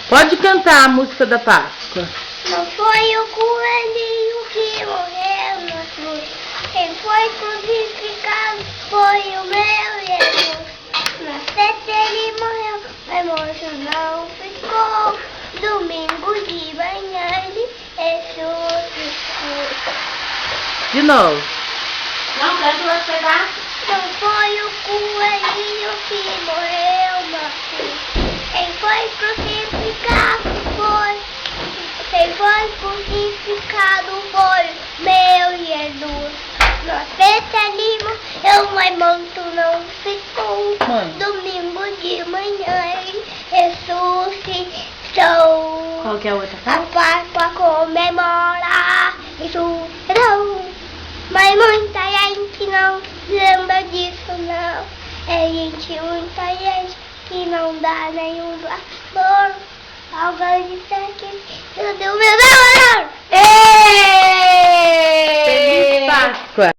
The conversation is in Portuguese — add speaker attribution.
Speaker 1: Pode cantar a música da Páscoa.
Speaker 2: Não foi o coelhinho que morreu na cruz. Quem foi crucificado foi o meu Jesus. Na sexta ele morreu, mas morto não ficou. Domingo de manhã ele ressuscitou.
Speaker 1: De novo.
Speaker 3: Não, canta o outro pedaço.
Speaker 2: Não foi o coelhinho que morreu na cruz. Quem foi crucificado foi. Quem foi crucificado foi meu Jesus. Na sexta ele morreu, mas morto não ficou.
Speaker 1: Mãe.
Speaker 2: Domingo de manhã ele ressuscitou.
Speaker 3: Qual que é a outra
Speaker 2: A Páscoa comemora ressurreição. Mas muita gente não lembra disso não. É muita gente que não dá nenhum valor. Alguém disse que tudo meu